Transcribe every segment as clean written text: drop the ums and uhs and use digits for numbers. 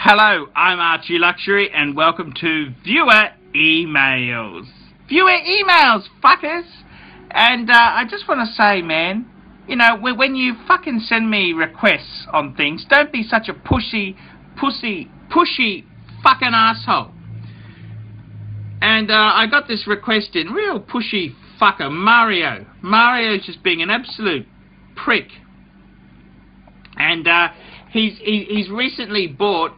Hello, I'm Archie Luxury and welcome to Viewer Emails. Viewer Emails, fuckers! And I just want to say, man, you know, when you fucking send me requests on things, don't be such a pushy fucking asshole. And I got this request in, real pushy fucker, Mario. Mario's just being an absolute prick. And he's recently bought,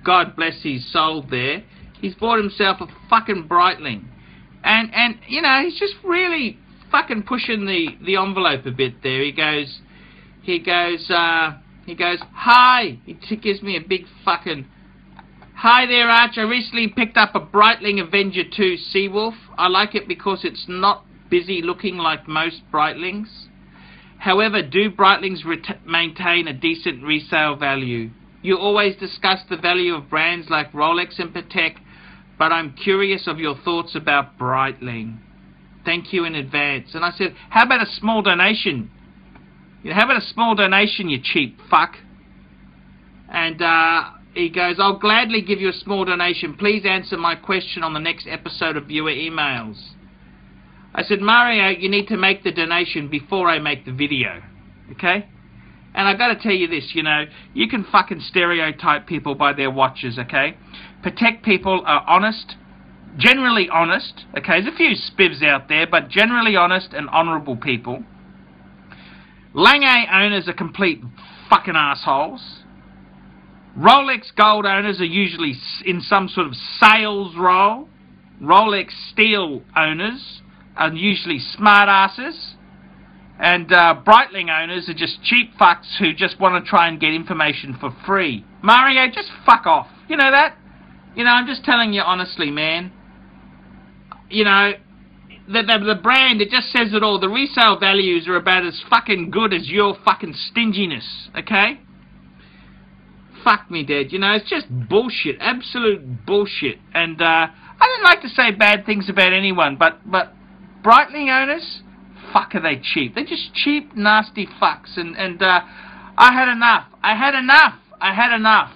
God bless his soul there, he's bought himself a fucking Breitling. And you know, he's just really fucking pushing the envelope a bit there. He goes, hi, he gives me a big fucking, hi there Arch, I recently picked up a Breitling Avenger 2 Seawolf. I like it because it's not busy looking like most Breitlings. However, do Breitlings maintain a decent resale value? You always discuss the value of brands like Rolex and Patek, but I'm curious of your thoughts about Breitling. Thank you in advance. And I said, how about a small donation? How about a small donation, you cheap fuck? And he goes, I'll gladly give you a small donation. Please answer my question on the next episode of Viewer Emails. I said, Mario, you need to make the donation before I make the video, okay? And I got to tell you this, you know, you can fucking stereotype people by their watches, okay? Patek people are honest, generally honest, okay? There's a few spivs out there, but generally honest and honourable people. Lange owners are complete fucking assholes. Rolex gold owners are usually in some sort of sales role. Rolex steel owners are usually smart asses, and Breitling owners are just cheap fucks who just want to try and get information for free. Mario, just fuck off. You know that? You know, I'm just telling you honestly, man. You know, the brand, it just says it all. The resale values are about as fucking good as your fucking stinginess, okay? Fuck me dead. You know, it's just bullshit, absolute bullshit. And I don't like to say bad things about anyone, but Breitling owners, fuck are they cheap. They're just cheap, nasty fucks. And I had enough.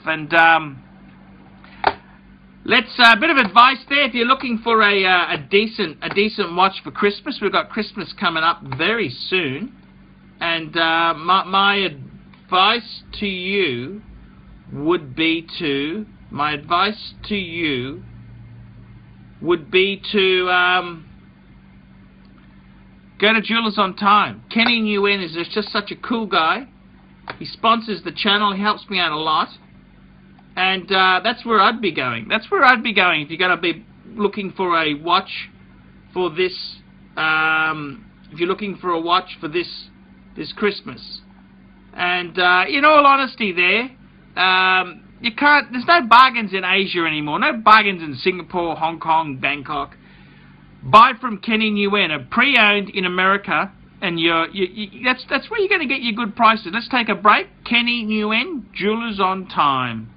And let's a bit of advice there. If you're looking for a decent watch for Christmas, we've got Christmas coming up very soon. And my advice to you would be to go to Jewelers on Time. Kenny Nguyen is just such a cool guy. He sponsors the channel. He helps me out a lot. And that's where I'd be going. That's where I'd be going if you're going to be looking for a watch for this. If you're looking for a watch for this Christmas. And in all honesty, there, you can't. There's no bargains in Asia anymore. No bargains in Singapore, Hong Kong, Bangkok. Buy from Kenny Nguyen, a pre-owned in America, and that's where you're going to get your good prices. Let's take a break. Kenny Nguyen, Jewelers on Time.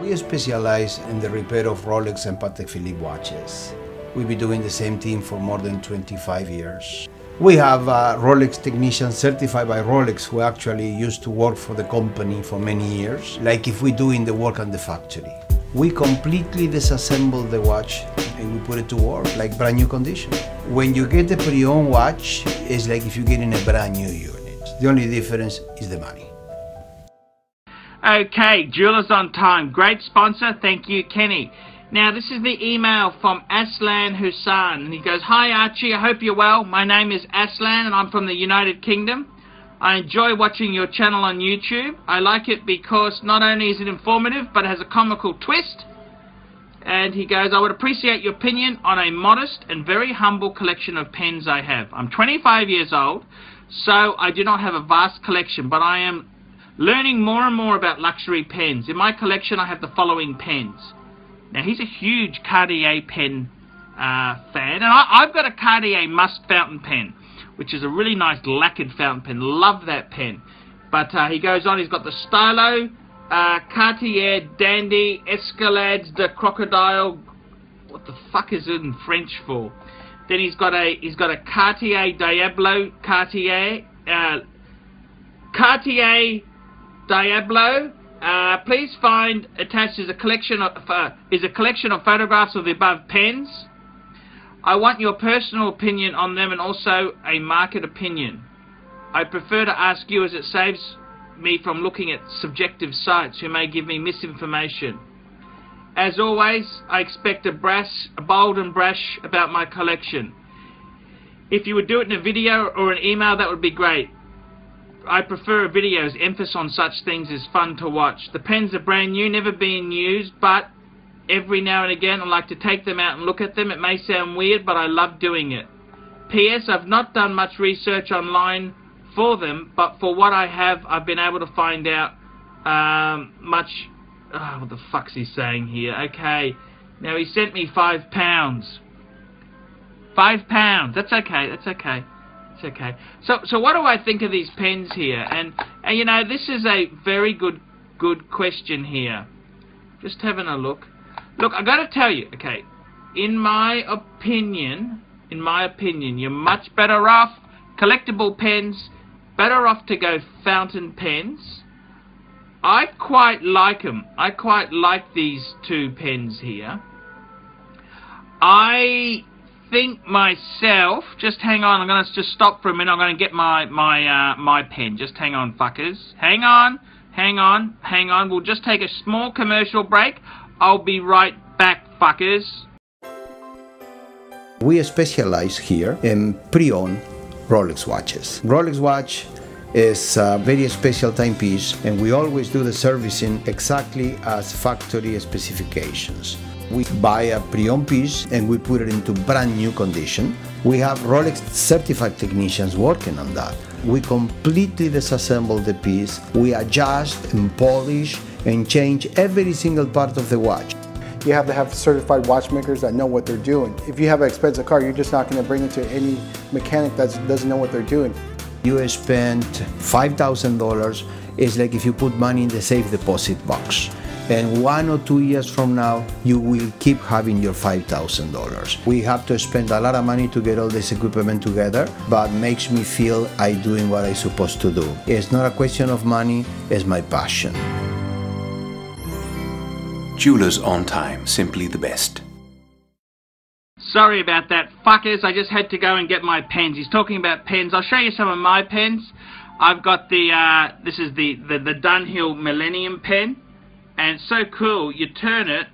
We specialize in the repair of Rolex and Patek Philippe watches. We've been doing the same thing for more than 25 years. We have Rolex technicians certified by Rolex who actually used to work for the company for many years, like if we're doing the work on the factory. We completely disassemble the watch and we put it to work like brand new condition. When you get a pre-owned watch, it's like if you're getting a brand new unit. The only difference is the money. Okay, Jewelers on Time. Great sponsor. Thank you, Kenny. Now, this is the email from Aslan Hussan. And he goes, hi, Archie. I hope you're well. My name is Aslan and I'm from the United Kingdom. I enjoy watching your channel on YouTube. I like it because not only is it informative, but it has a comical twist. And he goes, I would appreciate your opinion on a modest and very humble collection of pens I have. I'm 25 years old, so I do not have a vast collection, but I am learning more and more about luxury pens. In my collection, I have the following pens. Now, he's a huge Cartier pen fan, and I've got a Cartier Must fountain pen, which is a really nice lacquered fountain pen. Love that pen. But he goes on, he's got the Stylo, Cartier Dandy, Escalades de Crocodile. What the fuck is it in French for? Then he's got a Cartier Diablo, Cartier Diablo. Please find attached is a collection of photographs of the above pens. I want your personal opinion on them and also a market opinion. I prefer to ask you as it saves me from looking at subjective sites who may give me misinformation. As always, I expect a bold and brash about my collection. If you would do it in a video or an email, that would be great. I prefer a video as emphasis on such things is fun to watch. The pens are brand new, never been used, but every now and again I like to take them out and look at them. It may sound weird, but I love doing it. P.S. I've not done much research online for them, but for what I have, I've been able to find out what the fuck's he saying here? Okay, now he sent me £5. £5. That's okay. That's okay. It's okay. So what do I think of these pens here? And you know, this is a very good question here. Just having a look. Look, I got to tell you, okay, in my opinion, you're much better off collectible pens. Better off to go fountain pens. I quite like them. I quite like these two pens here. I think myself, just hang on, I'm going to just stop for a minute. I'm going to get my pen. Just hang on, fuckers. Hang on. We'll just take a small commercial break. I'll be right back, fuckers. We specialize here in pre-owned Rolex watches. Rolex watch is a very special timepiece, and we always do the servicing exactly as factory specifications. We buy a pre-owned piece and we put it into brand new condition. We have Rolex certified technicians working on that. We completely disassemble the piece. We adjust and polish and change every single part of the watch. You have to have certified watchmakers that know what they're doing. If you have an expensive car, you're just not going to bring it to any mechanic that doesn't know what they're doing. You spent $5,000. It's like if you put money in the safe deposit box. And 1 or 2 years from now, you will keep having your $5,000. We have to spend a lot of money to get all this equipment together, but makes me feel I'm doing what I'm supposed to do. It's not a question of money, it's my passion. Jewelers on time, simply the best. Sorry about that, fuckers. I just had to go and get my pens. He's talking about pens. I'll show you some of my pens. I've got the, this is the Dunhill Millennium pen. And it's so cool. You turn it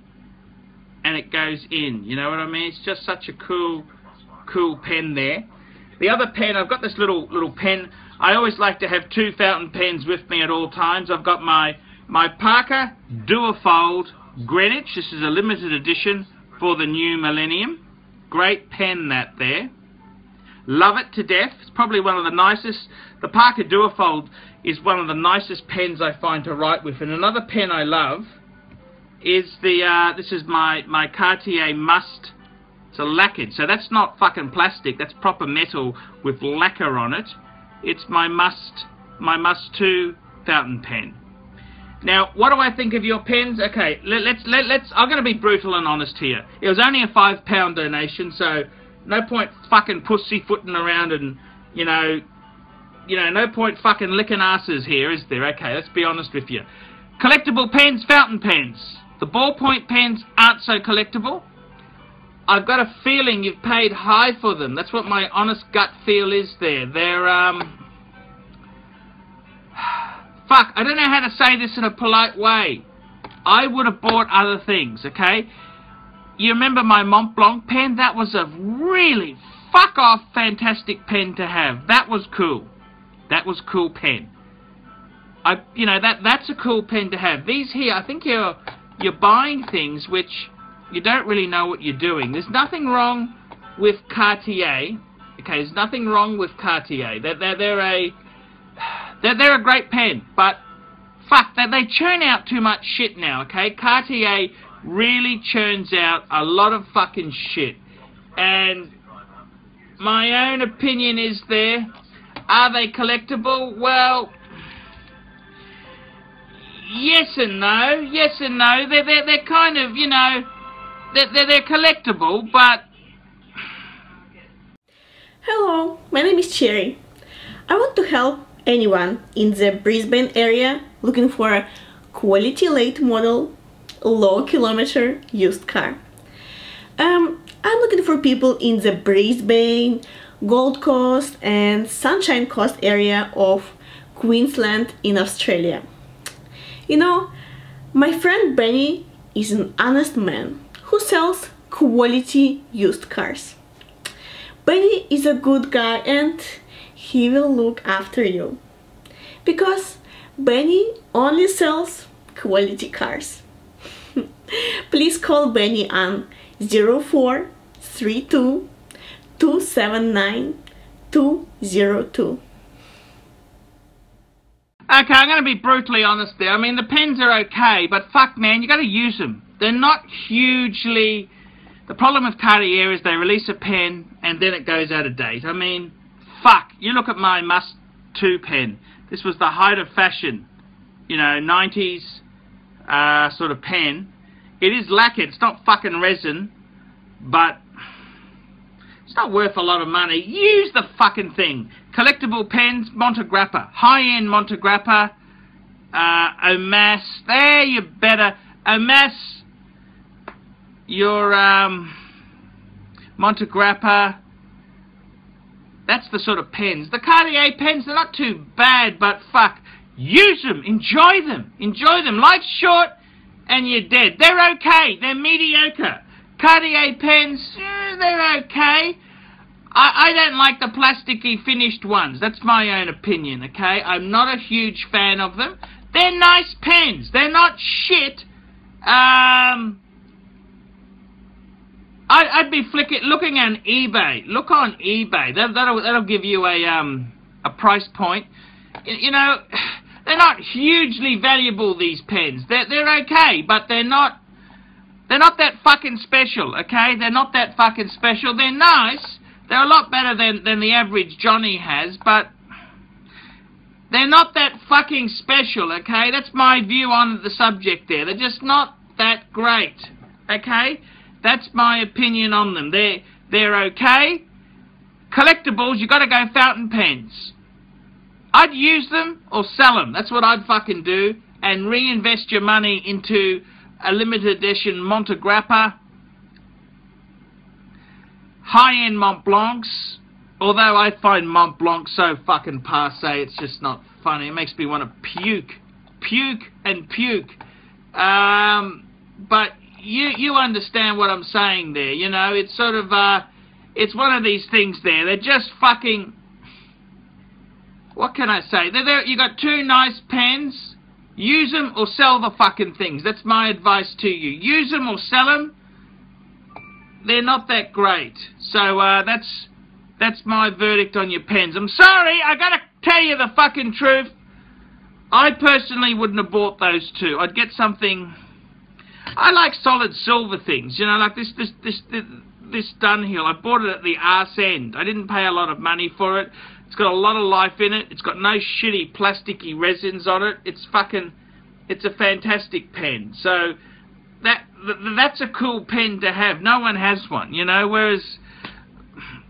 and it goes in. You know what I mean? It's just such a cool pen there. The other pen, I've got this little pen. I always like to have two fountain pens with me at all times. I've got my Parker Duofold Greenwich. This is a limited edition for the new Millennium. Great pen that there. Love it to death. It's probably one of the nicest. The Parker Duofold is one of the nicest pens I find to write with. And another pen I love is the, this is my Cartier Must. It's a lacquered. So that's not fucking plastic. That's proper metal with lacquer on it. It's my Must 2 fountain pen. Now, what do I think of your pens? Okay, let's. I'm going to be brutal and honest here. It was only a £5 donation, so no point fucking pussyfooting around and you know, no point fucking licking asses here, is there? Okay, let's be honest with you. Collectible pens, fountain pens. The ballpoint pens aren't so collectible. I've got a feeling you've paid high for them. That's what my honest gut feel is there. They're fuck, I don't know how to say this in a polite way. I would have bought other things, okay? You remember my Mont Blanc pen? That was a really fuck-off fantastic pen to have. That was cool. That was cool pen. You know, that's a cool pen to have. These here, I think you're buying things which you don't really know what you're doing. There's nothing wrong with Cartier. Okay, there's nothing wrong with Cartier. They're a great pen, but fuck, they churn out too much shit now, okay? Cartier really churns out a lot of fucking shit. And my own opinion is are they collectible? Well, yes and no. Yes and no. They're kind of, you know, they're collectible, but... Hello, my name is Cherry. I want to help anyone in the Brisbane area looking for a quality late model, low kilometer used car. I'm looking for people in the Brisbane, Gold Coast and Sunshine Coast area of Queensland in Australia. You know, my friend Benny is an honest man who sells quality used cars. Benny is a good guy and he will look after you, because Benny only sells quality cars. Please call Benny on 0432 279 202. Okay, I'm going to be brutally honest there. I mean, the pens are okay, but fuck, man, you got to use them. They're not hugely... The problem with Cartier is they release a pen and then it goes out of date. I mean, fuck, you look at my Must 2 pen. This was the height of fashion, you know, 90s sort of pen. It is lacquered. It's not fucking resin, but it's not worth a lot of money. Use the fucking thing. Collectible pens, Montegrappa. High-end Montegrappa. Omas. There, you better. Omas. Your Montegrappa. That's the sort of pens. The Cartier pens, they're not too bad, but fuck. Use them. Enjoy them. Enjoy them. Life's short and you're dead. They're okay. They're mediocre. Cartier pens, they're okay. I don't like the plasticky finished ones. That's my own opinion, okay? I'm not a huge fan of them. They're nice pens. They're not shit. I'd be looking on eBay. Look on eBay. That'll give you a price point. You know, they're not hugely valuable, these pens. They're okay, but they're not that fucking special, okay? They're not that fucking special. They're nice. They're a lot better than the average Johnny has, but they're not that fucking special, okay? That's my view on the subject there. They're just not that great, okay? That's my opinion on them. They're okay. Collectibles, you got to go fountain pens. I'd use them or sell them. That's what I'd fucking do. And reinvest your money into a limited edition Montegrappa, high-end Mont Blancs. Although I find Mont Blanc so fucking passé, it's just not funny. It makes me want to puke. Puke and puke. But you understand what I'm saying there, you know, it's sort of, it's one of these things there, they're just fucking, what can I say, you got two nice pens, use them or sell the fucking things, that's my advice to you, use them or sell them, they're not that great, so that's my verdict on your pens. I'm sorry, I gotta tell you the fucking truth, I personally wouldn't have bought those two, I'd get something... I like solid silver things, you know, like this Dunhill. I bought it at the arse end. I didn't pay a lot of money for it. It's got a lot of life in it. It's got no shitty plasticky resins on it. It's a fantastic pen. So that's a cool pen to have. No one has one, you know, whereas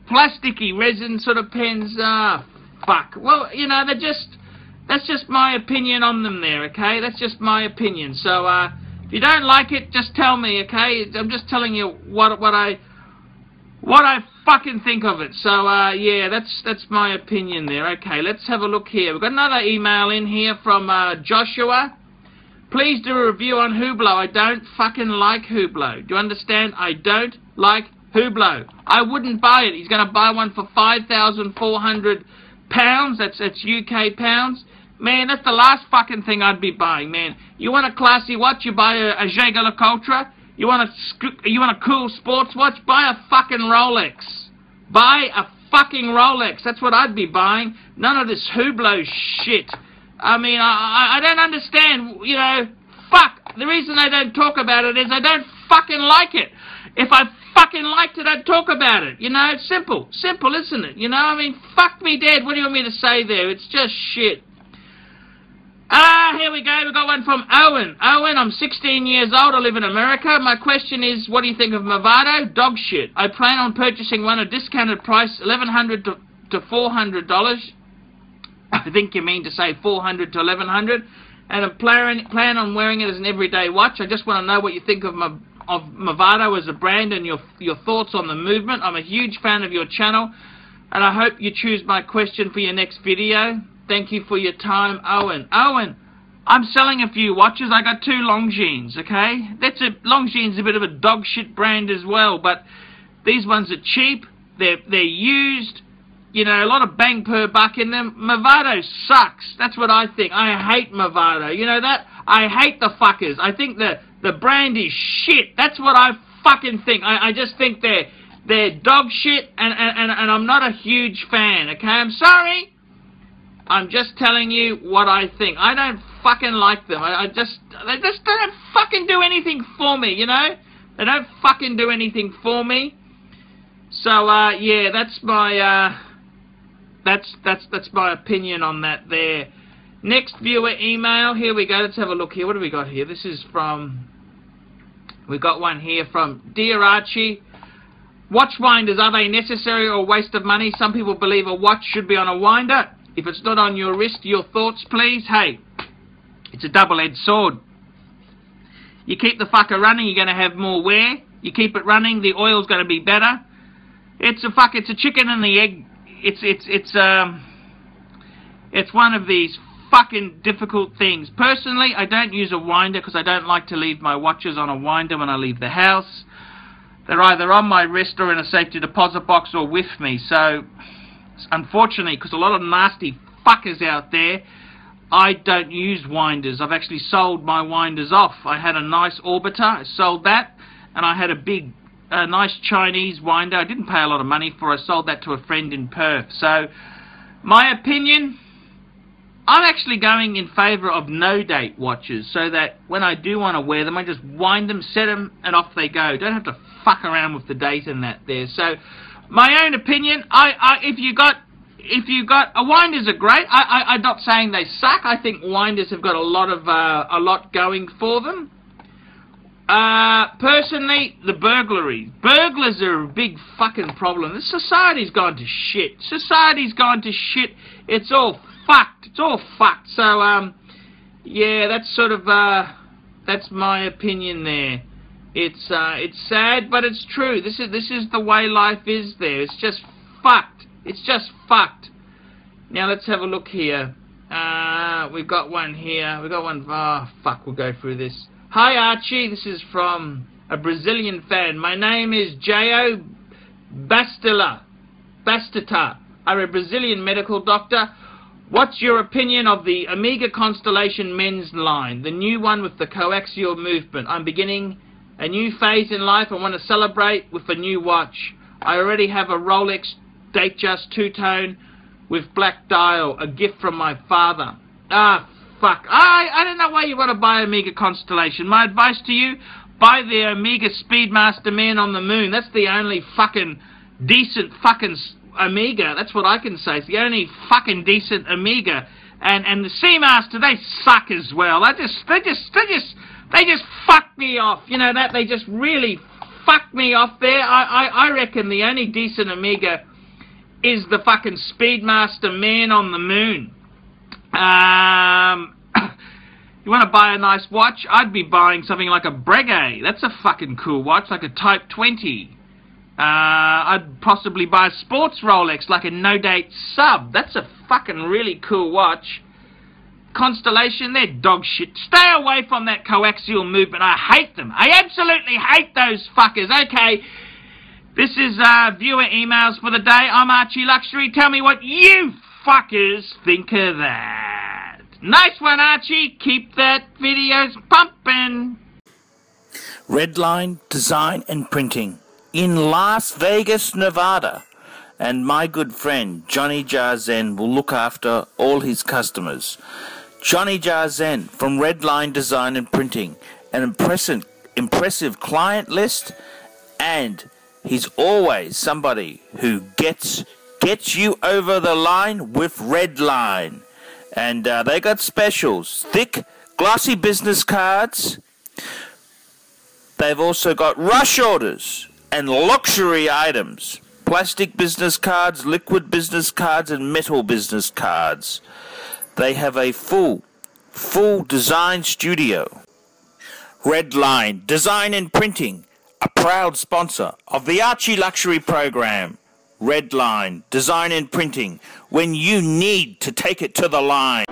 plasticky resin sort of pens, fuck. Well, you know, that's just my opinion on them there, okay? That's just my opinion. So, if you don't like it, just tell me, okay? I'm just telling you what I fucking think of it. So, yeah, that's my opinion there. Okay, let's have a look here. We've got another email in here from Joshua. Please do a review on Hublot. I don't fucking like Hublot. Do you understand? I don't like Hublot. I wouldn't buy it. He's going to buy one for £5,400. That's UK pounds. Man, that's the last fucking thing I'd be buying, man. You want a classy watch, you buy a Jaeger-LeCoultre Ultra. You want a cool sports watch, buy a fucking Rolex. Buy a fucking Rolex. That's what I'd be buying. None of this Hublot shit. I mean, I don't understand, you know, fuck. The reason I don't talk about it is I don't fucking like it. If I fucking liked it, I'd talk about it. You know, it's simple. Simple, isn't it? You know, I mean, fuck me dead. What do you want me to say there? It's just shit. Here we go. We've got one from Owen. Owen, I'm 16 years old. I live in America. My question is, what do you think of Movado? Dog shit. I plan on purchasing one at discounted price, $1,100 to $400. I think you mean to say $400 to $1,100. and I plan on wearing it as an everyday watch. I just want to know what you think of Movado as a brand and your thoughts on the movement. I'm a huge fan of your channel, and I hope you choose my question for your next video. Thank you for your time, Owen. Owen, I'm selling a few watches. I got 2 Longines, okay? Longine's a bit of a dog shit brand as well, but these ones are cheap. They're used. You know, a lot of bang per buck in them. Movado sucks. That's what I think. I hate Movado. You know that? I hate the fuckers. I think the brand is shit. That's what I fucking think. I just think they're dog shit, and I'm not a huge fan, okay? I'm sorry. I'm just telling you what I think. I don't fucking like them. They just don't fucking do anything for me, you know? They don't fucking do anything for me. So, yeah, that's my, that's my opinion on that there. Next viewer email. Here we go. Let's have a look here. What do we got here? This is from... We got one here from Dear Archie. Watch winders, are they necessary or a waste of money? Some people believe a watch should be on a winder. If it's not on your wrist, your thoughts, please. Hey, it's a double-edged sword. You keep the fucker running, you're going to have more wear. You keep it running, the oil's going to be better. It's a chicken and the egg. It's one of these fucking difficult things. Personally, I don't use a winder because I don't like to leave my watches on a winder when I leave the house. They're either on my wrist or in a safety deposit box or with me. So, unfortunately, because a lot of nasty fuckers out there, I don't use winders. I've actually sold my winders off. I had a nice Orbiter, I sold that, and I had a nice Chinese winder. I didn't pay a lot of money for it. I sold that to a friend in Perth. So, my opinion, I'm actually going in favour of no-date watches, so that when I do want to wear them, I just wind them, set them, and off they go. Don't have to fuck around with the date and that there. So, my own opinion, if you got a winders are great. I'm not saying they suck. I think winders have got a lot going for them. Personally, the burglary. Burglars are a big fucking problem. The society's gone to shit. Society's gone to shit. It's all fucked. It's all fucked. So, yeah, that's sort of, that's my opinion there. It's sad, but it's true. This is the way life is there. It's just fucked. It's just fucked. Now, let's have a look here. We've got one here. We've got one, oh, fuck, we'll go through this. Hi, Archie. This is from a Brazilian fan. My name is J.O. Bastita. I'm a Brazilian medical doctor. What's your opinion of the Omega Constellation men's line, the new one with the coaxial movement? I'm beginning a new phase in life. I want to celebrate with a new watch. I already have a Rolex Datejust two-tone with black dial, a gift from my father. Ah, fuck. I don't know why you want to buy Omega Constellation. My advice to you, buy the Omega Speedmaster Man on the Moon. That's the only fucking decent fucking Omega. That's what I can say. It's the only fucking decent Omega. And the Seamaster, they suck as well. They just fuck me off. You know that? They just really fuck me off there. I reckon the only decent Omega is the fucking Speedmaster Man on the Moon. You want to buy a nice watch? I'd be buying something like a Breguet. That's a fucking cool watch, like a Type 20. I'd possibly buy a sports Rolex, like a no-date sub. That's a fucking really cool watch. Constellation, they're dog shit. Stay away from that coaxial movement. I hate them. I absolutely hate those fuckers. Okay, this is viewer emails for the day. I'm Archie Luxury. Tell me what you fuckers think of that. Nice one, Archie. Keep that videos pumping. Redline Design and Printing in Las Vegas, Nevada. And my good friend Johnny Jarzen will look after all his customers. Johnny Jarzen from Redline Design and Printing, an impressive client list, and he's always somebody who gets you over the line with Redline. And they got specials, thick, glossy business cards. They've also got rush orders and luxury items, plastic business cards, liquid business cards, and metal business cards. They have a full full design studio. Redline Design and Printing, a proud sponsor of the Archie Luxury program. Redline Design and Printing, when you need to take it to the line.